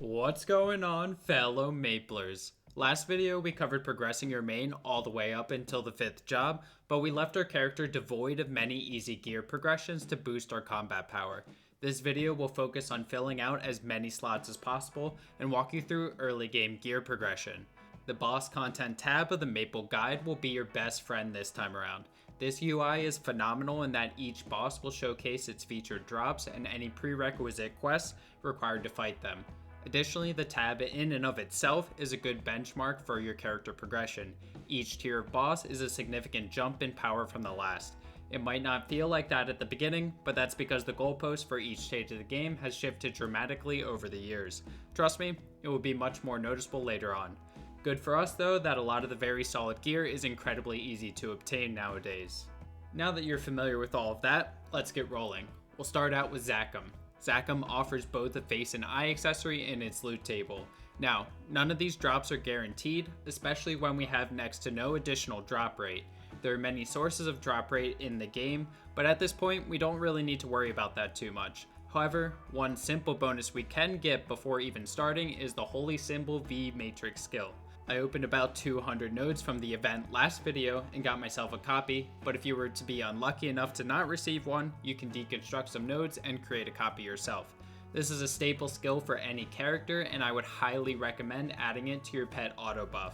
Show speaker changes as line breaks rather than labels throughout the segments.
What's going on, fellow Maplers? Last video we covered progressing your main all the way up until the 5th job, but we left our character devoid of many easy gear progressions to boost our combat power. This video will focus on filling out as many slots as possible and walk you through early game gear progression. The boss content tab of the Maple guide will be your best friend this time around. This UI is phenomenal in that each boss will showcase its featured drops and any prerequisite quests required to fight them. Additionally, the tab in and of itself is a good benchmark for your character progression. Each tier of boss is a significant jump in power from the last. It might not feel like that at the beginning, but that's because the goalpost for each stage of the game has shifted dramatically over the years. Trust me, it will be much more noticeable later on. Good for us though that a lot of the very solid gear is incredibly easy to obtain nowadays. Now that you're familiar with all of that, let's get rolling. We'll start out with Zakum. Zakum offers both a face and eye accessory in its loot table. Now, none of these drops are guaranteed, especially when we have next to no additional drop rate. There are many sources of drop rate in the game, but at this point we don't really need to worry about that too much. However, one simple bonus we can get before even starting is the Holy Symbol V Matrix skill. I opened about 200 nodes from the event last video and got myself a copy, but if you were to be unlucky enough to not receive one, you can deconstruct some nodes and create a copy yourself. This is a staple skill for any character, and I would highly recommend adding it to your pet auto buff.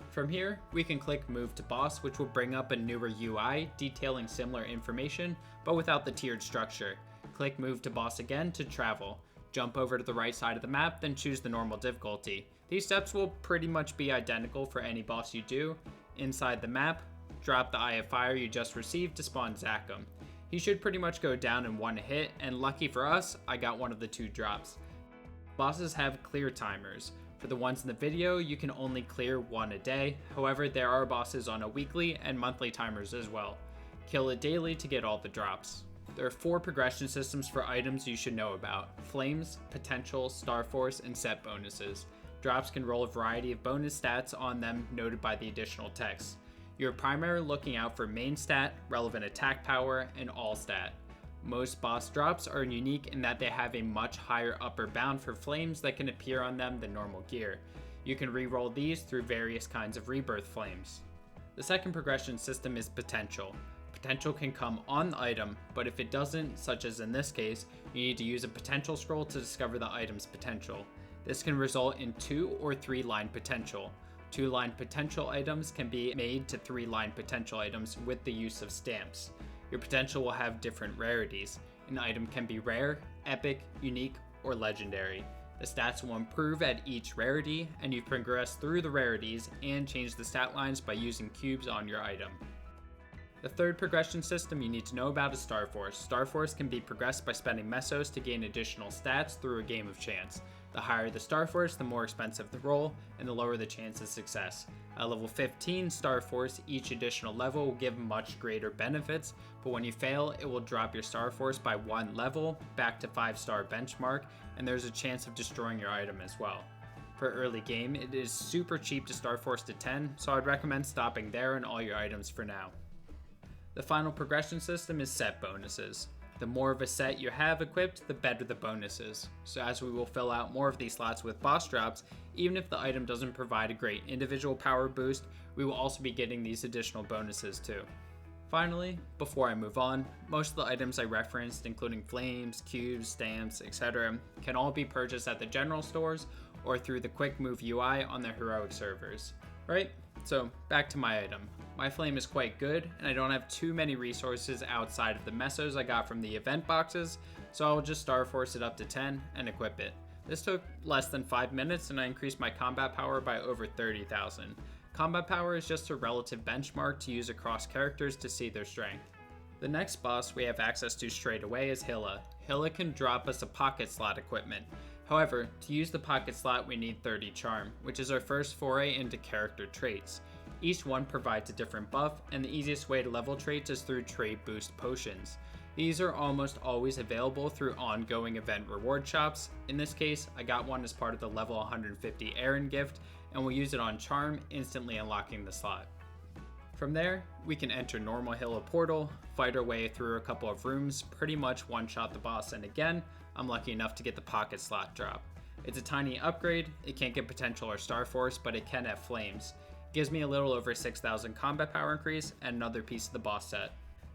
From here, we can click Move to Boss, which will bring up a newer UI detailing similar information, but without the tiered structure. Click Move to Boss again to travel. Jump over to the right side of the map, then choose the normal difficulty. These steps will pretty much be identical for any boss you do. Inside the map, drop the Eye of Fire you just received to spawn Zakum. He should pretty much go down in one hit, and lucky for us, I got one of the two drops. Bosses have clear timers. For the ones in the video, you can only clear one a day. However, there are bosses on a weekly and monthly timers as well. Kill it daily to get all the drops. There are 4 progression systems for items you should know about: Flames, Potential, Star Force, and Set bonuses. Drops can roll a variety of bonus stats on them noted by the additional text. You're primarily looking out for main stat, relevant attack power, and all stat. Most boss drops are unique in that they have a much higher upper bound for flames that can appear on them than normal gear. You can re-roll these through various kinds of rebirth flames. The second progression system is Potential. Potential can come on the item, but if it doesn't, such as in this case, you need to use a potential scroll to discover the item's potential. This can result in 2 or 3 line potential. 2 line potential items can be made to 3 line potential items with the use of stamps. Your potential will have different rarities. An item can be rare, epic, unique, or legendary. The stats will improve at each rarity, and you progress through the rarities and change the stat lines by using cubes on your item. The third progression system you need to know about is Star Force. Star Force can be progressed by spending mesos to gain additional stats through a game of chance. The higher the Star Force, the more expensive the roll, and the lower the chance of success. At level 15 Star Force, each additional level will give much greater benefits, but when you fail, it will drop your Star Force by 1 level back to 5-star benchmark, and there's a chance of destroying your item as well. For early game, it is super cheap to Star Force to 10, so I'd recommend stopping there on all your items for now. The final progression system is set bonuses. The more of a set you have equipped, the better the bonuses. So as we will fill out more of these slots with boss drops, even if the item doesn't provide a great individual power boost, we will also be getting these additional bonuses too. Finally, before I move on, most of the items I referenced, including flames, cubes, stamps, etc., can all be purchased at the general stores or through the quick move UI on the heroic servers. Right? So back to my item. My flame is quite good, and I don't have too many resources outside of the mesos I got from the event boxes, so I'll just Star Force it up to 10 and equip it. This took less than 5 minutes, and I increased my combat power by over 30,000. Combat power is just a relative benchmark to use across characters to see their strength. The next boss we have access to straight away is Hilla. Hilla can drop us a pocket slot equipment. However, to use the pocket slot we need 30 charm, which is our first foray into character traits. Each one provides a different buff, and the easiest way to level traits is through trade boost potions. These are almost always available through ongoing event reward shops. In this case, I got one as part of the level 150 Aran gift, and we'll use it on charm, instantly unlocking the slot. From there, we can enter normal Hilla portal, fight our way through a couple of rooms, pretty much one-shot the boss, and again, I'm lucky enough to get the pocket slot drop. It's a tiny upgrade, it can't get potential or star force, but it can have flames. It gives me a little over 6,000 combat power increase and another piece of the boss set.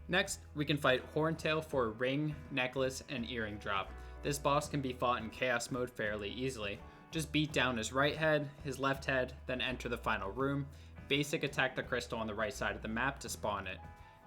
Next, we can fight Horntail for a ring, necklace, and earring drop. This boss can be fought in chaos mode fairly easily. Just beat down his right head, his left head, then enter the final room. Basic attack the crystal on the right side of the map to spawn it.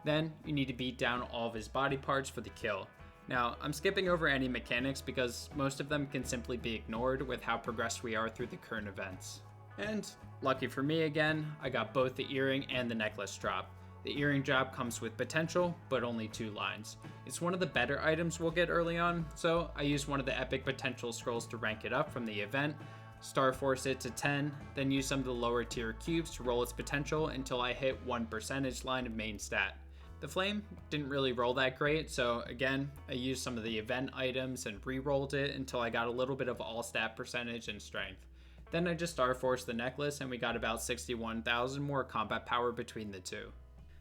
Then, you need to beat down all of his body parts for the kill. Now, I'm skipping over any mechanics because most of them can simply be ignored with how progressed we are through the current events. And, lucky for me again, I got both the earring and the necklace drop. The earring drop comes with potential, but only 2 lines. It's one of the better items we'll get early on, so I used one of the epic potential scrolls to rank it up from the event, star force it to 10, then use some of the lower tier cubes to roll its potential until I hit 1% line of main stat. The flame didn't really roll that great, so again, I used some of the event items and re-rolled it until I got a little bit of all stat percentage and strength. Then I just star forced the necklace and we got about 61,000 more combat power between the two.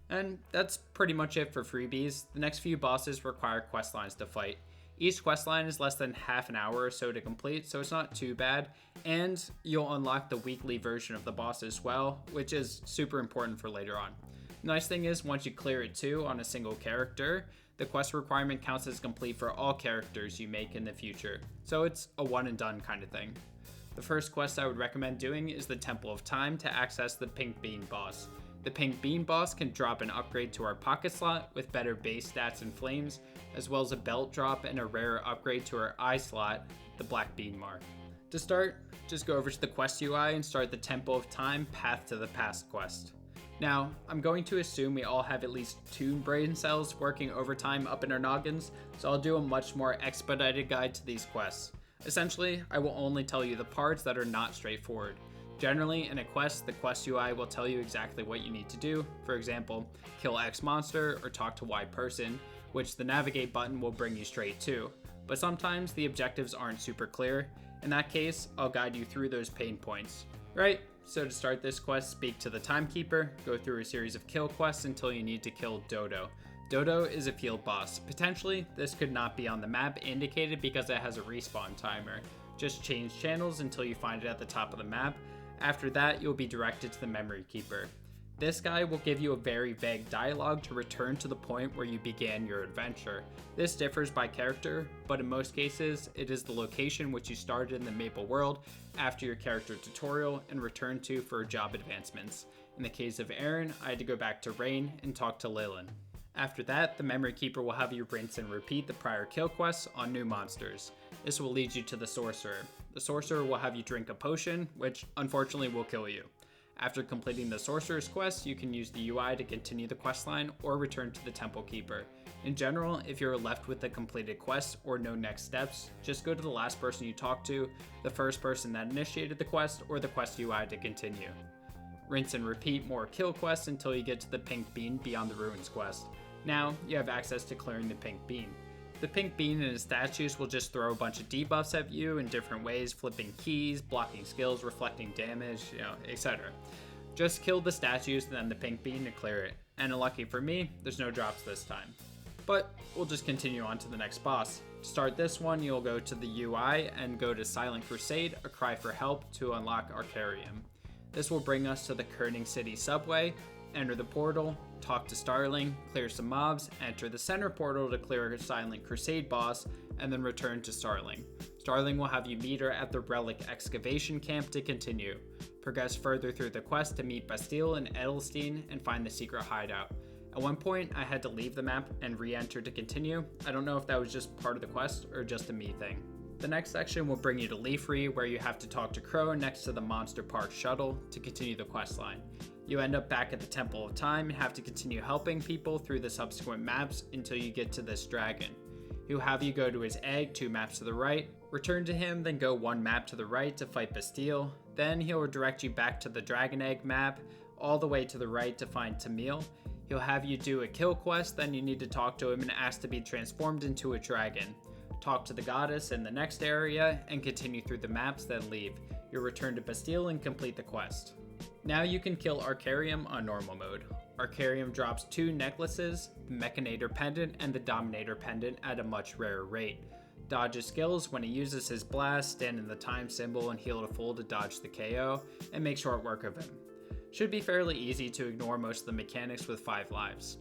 And that's pretty much it for freebies. The next few bosses require questlines to fight. Each questline is less than half an hour or so to complete, so it's not too bad, and you'll unlock the weekly version of the boss as well, which is super important for later on. Nice thing is, once you clear it too on a single character, the quest requirement counts as complete for all characters you make in the future, so it's a one and done kind of thing. The first quest I would recommend doing is the Temple of Time to access the Pink Bean boss. The Pink Bean boss can drop an upgrade to our pocket slot with better base stats and flames, as well as a belt drop and a rare upgrade to our eye slot, the Black Bean Mark. To start, just go over to the quest UI and start the Temple of Time Path to the Past quest. Now, I'm going to assume we all have at least 2 brain cells working overtime up in our noggins, so I'll do a much more expedited guide to these quests. Essentially, I will only tell you the parts that are not straightforward. Generally, in a quest, the quest UI will tell you exactly what you need to do. For example, kill X monster or talk to Y person, which the navigate button will bring you straight to. But sometimes the objectives aren't super clear. In that case, I'll guide you through those pain points. Right, so to start this quest, speak to the Timekeeper, go through a series of kill quests until you need to kill Dodo. Dodo is a field boss. Potentially, this could not be on the map indicated because it has a respawn timer. Just change channels until you find it at the top of the map. After that, you'll be directed to the Memory Keeper. This guy will give you a very vague dialogue to return to the point where you began your adventure. This differs by character, but in most cases, it is the location which you started in the Maple world after your character tutorial and returned to for job advancements. In the case of Aran, I had to go back to Rain and talk to Lilin. After that, the Memory Keeper will have you rinse and repeat the prior kill quests on new monsters. This will lead you to the Sorcerer. The Sorcerer will have you drink a potion, which unfortunately will kill you. After completing the Sorcerer's quest, you can use the UI to continue the questline or return to the Temple Keeper. In general, if you're left with a completed quest or no next steps, just go to the last person you talked to, the first person that initiated the quest, or the quest UI to continue. Rinse and repeat more kill quests until you get to the Pink Bean Beyond the Ruins quest. Now, you have access to clearing the Pink Bean. The Pink Bean and his statues will just throw a bunch of debuffs at you in different ways, flipping keys, blocking skills, reflecting damage, etc. Just kill the statues and then the Pink Bean to clear it. And lucky for me, there's no drops this time. But we'll just continue on to the next boss. To start this one, you'll go to the UI and go to Silent Crusade, a cry for help to unlock Arkarium. This will bring us to the Kerning City subway. Enter the portal, talk to Starling, clear some mobs, enter the center portal to clear a Silent Crusade boss, and then return to Starling. Starling will have you meet her at the Relic Excavation Camp to continue. Progress further through the quest to meet Bastille and Edelstein and find the secret hideout. At one point, I had to leave the map and re-enter to continue. I don't know if that was just part of the quest or just a me thing. The next section will bring you to Leafree, where you have to talk to Crow next to the Monster Park shuttle to continue the questline. You end up back at the Temple of Time and have to continue helping people through the subsequent maps until you get to this dragon. He'll have you go to his egg 2 maps to the right, return to him, then go 1 map to the right to fight Bastille. Then he'll redirect you back to the Dragon Egg map, all the way to the right to find Tamil. He'll have you do a kill quest, then you need to talk to him and ask to be transformed into a dragon. Talk to the goddess in the next area, and continue through the maps, then leave. You'll return to Bastille and complete the quest. Now you can kill Arkarium on normal mode. Arkarium drops 2 necklaces, the Mechanator Pendant and the Dominator Pendant at a much rarer rate. Dodge his skills when he uses his blast, stand in the time symbol and heal to full to dodge the KO, and make short work of him. Should be fairly easy to ignore most of the mechanics with 5 lives.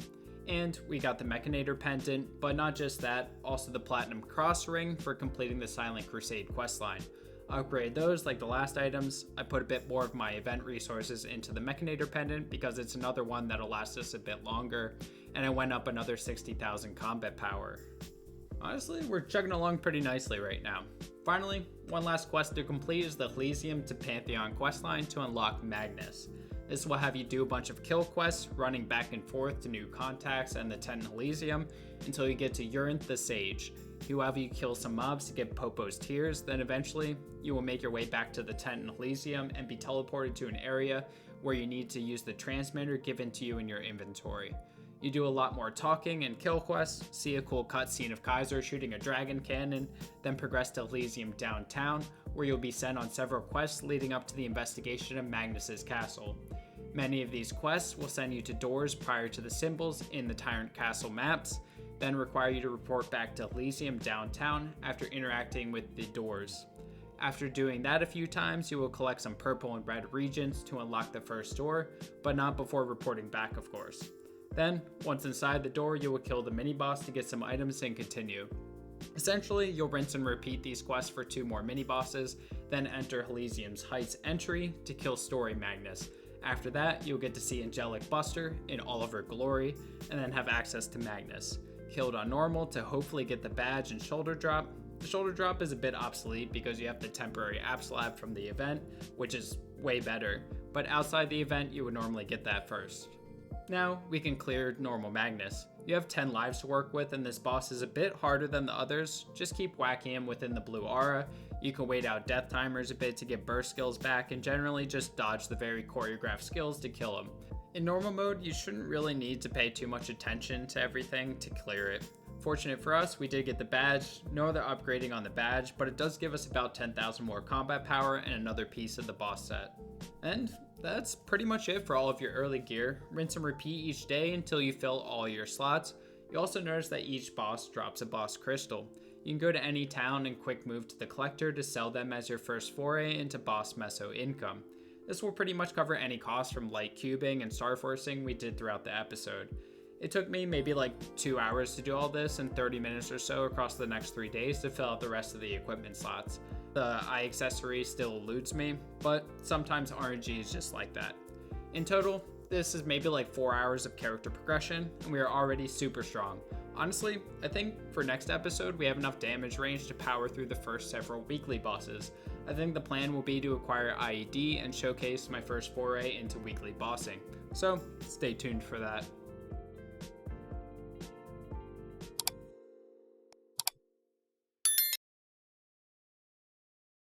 And we got the Mechanator Pendant, but not just that, also the Platinum Cross Ring for completing the Silent Crusade questline. Upgrade those like the last items. I put a bit more of my event resources into the Mechanator Pendant because it's another one that'll last us a bit longer, and I went up another 60,000 combat power. Honestly, we're chugging along pretty nicely right now. Finally, one last quest to complete is the Elysium to Pantheon questline to unlock Magnus. This will have you do a bunch of kill quests, running back and forth to new contacts and the Tent Elysium until you get to Urinth the Sage. He will have you kill some mobs to get Popo's Tears, then eventually you will make your way back to the Tent Elysium and be teleported to an area where you need to use the transmitter given to you in your inventory. You do a lot more talking and kill quests, see a cool cutscene of Kaiser shooting a dragon cannon, then progress to Elysium downtown, where you'll be sent on several quests leading up to the investigation of Magnus's castle. Many of these quests will send you to doors prior to the symbols in the Tyrant Castle maps, then require you to report back to Elysium downtown after interacting with the doors. After doing that a few times, you will collect some purple and red regions to unlock the first door, but not before reporting back, of course. Then, once inside the door, you will kill the mini-boss to get some items and continue. Essentially, you'll rinse and repeat these quests for 2 more mini-bosses, then enter Elysium's Heights entry to kill Story Magnus. After that, you'll get to see Angelic Buster in all of her glory, and then have access to Magnus. Killed on normal to hopefully get the badge and shoulder drop. The shoulder drop is a bit obsolete because you have the temporary app slab from the event, which is way better, but outside the event you would normally get that first. Now, we can clear normal Magnus. You have 10 lives to work with and this boss is a bit harder than the others, just keep whacking him within the blue aura. You can wait out death timers a bit to get burst skills back and generally just dodge the very choreographed skills to kill him. In normal mode, you shouldn't really need to pay too much attention to everything to clear it. Fortunate for us, we did get the badge, no other upgrading on the badge, but it does give us about 10,000 more combat power and another piece of the boss set. And that's pretty much it for all of your early gear. Rinse and repeat each day until you fill all your slots. You also notice that each boss drops a boss crystal. You can go to any town and quick move to the collector to sell them as your first foray into boss meso income. This will pretty much cover any costs from light cubing and star forcing we did throughout the episode. It took me maybe like 2 hours to do all this and 30 minutes or so across the next 3 days to fill out the rest of the equipment slots. The eye accessory still eludes me, but sometimes RNG is just like that. In total, this is maybe like 4 hours of character progression, and we are already super strong. Honestly, I think for next episode we have enough damage range to power through the first several weekly bosses. I think the plan will be to acquire IED and showcase my first foray into weekly bossing, so stay tuned for that.